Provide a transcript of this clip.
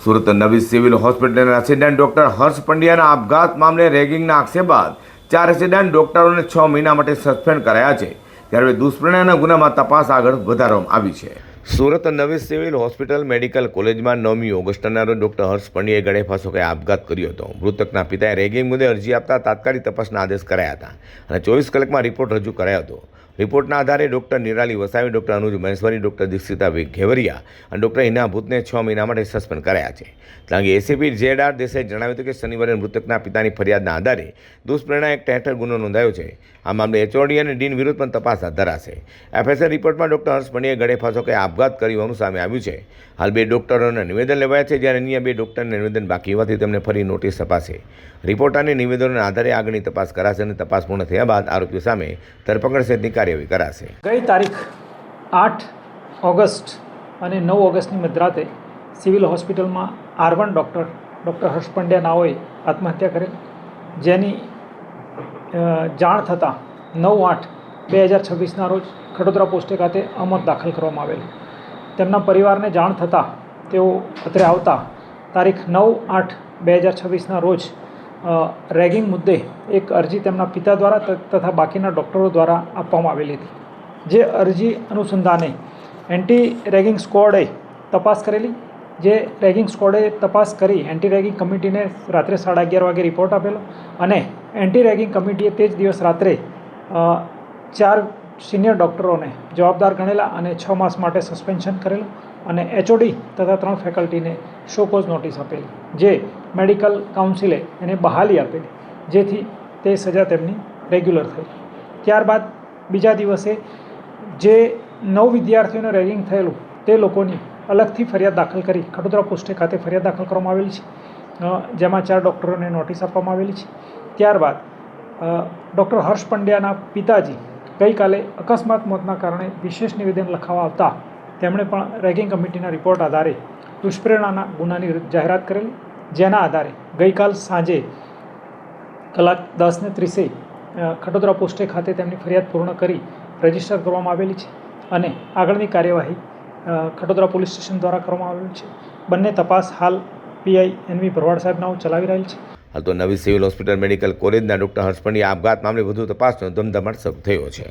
સુરત નવી સિવિલ હોસ્પિટલના resident doctor હર્ષ પંડ્યાના આપઘાત મામલે રેગિંગના આક્ષેપ બાદ 4 રેસિડેન્ટ ડોક્ટરોને 6 મહિના માટે સસ્પેન્ડ કરાયા છે. ત્યારે દુષ્પ્રેરણાના ગુનામાં તપાસ આગળ વધારવામાં આવી છે. સુરત નવી સિવિલ હોસ્પિટલ મેડિકલ કોલેજમાં 9મી ઓગસ્ટના રોજ ડોક્ટર હર્ષ પંડ્યાએ ગળે ફાંસો ખાઈ આપઘાત કર્યો હતો. મૃતકના પિતાએ રેગિંગ મુદ્દે અરજી આપતા તાત્કાલિક તપાસના આદેશ કરાયા હતા અને 24 કલાકમાં રિપોર્ટ રજૂ કરાયો હતો. રિપોર્ટના આધારે ડોક્ટર નિરાલી વસાવી, ડોક્ટર અનુજ મહેશ્વરી, ડોક્ટર દીક્ષિતા ઘેવરિયા અને ડોક્ટર હિના ભૂતને 6 મહિના માટે સસ્પેન્ડ કરાયા છે. ત્યાં એસીપી ZR દેસાઈએ જણાવ્યું હતું કે શનિવારે મૃતકના પિતાની ફરિયાદના આધારે દુષ્પ્રેરણા એક્ટ હેઠળ ગુનો નોંધાયો છે. આ મામલે HOD અને ડીન વિરુદ્ધ પણ તપાસ હાથ ધરાશે. FSR રિપોર્ટમાં ડોક્ટર હર્ષ પંડ્યાએ ગળે ફાંસો ખાઈ આપઘાત કર્યું સામે આવ્યું છે. હાલ 2 ડોક્ટરોના નિવેદન લેવાયા છે, જ્યારે અન્ય 2 ડોક્ટરના નિવેદન બાકી હોવાથી તેમને ફરી નોટિસ અપાશે. રિપોર્ટ અને નિવેદનોના આધારે આગળની તપાસ કરાશે અને તપાસ પૂર્ણ થયા બાદ આરોપીઓ સામે ધરપકડ સહિતની કાર્યવાહી કરાશે. ગઈ તારીખ 8 ઓગસ્ટ અને 9 ઓગસ્ટની મધરાતે સિવિલ હોસ્પિટલમાં R1 ડૉક્ટર હર્ષ પંડ્યા નાઓએ આત્મહત્યા કરેલ, જેની જાણ થતાં 9/8/2026ના રોજ ખડોદરા પોસ્ટે ખાતે અમત દાખલ કરવામાં આવેલ. તેમના પરિવારને જાણ થતાં તેઓ અત્રે આવતા તારીખ 9/8/2026ના રોજ રેગિંગ મુદ્દે એક અરજી તેમના પિતા દ્વારા તથા બાકીના ડૉક્ટરો દ્વારા આપવામાં આવેલી હતી. જે અરજી અનુસંધાને એન્ટી રેગિંગ સ્ક્વોડે તપાસ કરેલી. જે રેગિંગ સ્ક્વોડે તપાસ કરી એન્ટી રેગિંગ કમિટીને રાત્રે 11:30 વાગે રિપોર્ટ આપેલો અને એન્ટી રેગિંગ કમિટીએ તે જ દિવસ રાત્રે 4 સિનિયર ડૉક્ટરોને જવાબદાર ગણેલા અને 6 માસ માટે સસ્પેન્શન કરેલું અને HOD તથા 3 ફેકલ્ટીને શો કોઝ નોટિસ આપેલી, જે મેડિકલ કાઉન્સિલે એને બહાલી આપેલી, જેથી તે સજા તેમની રેગ્યુલર થઈ. ત્યારબાદ બીજા દિવસે જે 9 વિદ્યાર્થીઓને રેગિંગ થયેલું તે લોકોની અલગથી ફરિયાદ દાખલ કરી ખડોદરા પોસ્ટે ખાતે ફરિયાદ દાખલ કરવામાં આવેલી છે, જેમાં 4 ડૉક્ટરોને નોટિસ આપવામાં આવેલી છે. ત્યારબાદ ડૉક્ટર હર્ષ પંડ્યાના પિતાજી ગઈકાલે અકસ્માત મોતના કારણે વિશેષ નિવેદન લખાવવા આવતા તેમણે પણ રેગિંગ કમિટીના રિપોર્ટ આધારે દુષ્પ્રેરણાના ગુનાની જાહેરાત કરેલી, જેના આધારે ગઈકાલ સાંજે કલાક 10:30 ખડોદરા પોસ્ટે ખાતે તેમની ફરિયાદ પૂર્ણ કરી રજીસ્ટર કરવામાં આવેલી છે અને આગળની કાર્યવાહી ખડોદરા પોલીસ સ્ટેશન દ્વારા કરવામાં આવેલી છે. બંને તપાસ હાલ PI NV ભરવાડ સાહેબ નાઓ ચલાવી રહેલ છે. હાલ તો નવી સિવિલ હોસ્પિટલ મેડિકલ કોલેજના ડોક્ટર હર્ષ પંડ્યા આપઘાત મામલે વધુ તપાસનો ધમધમાટ શરૂ થયો છે.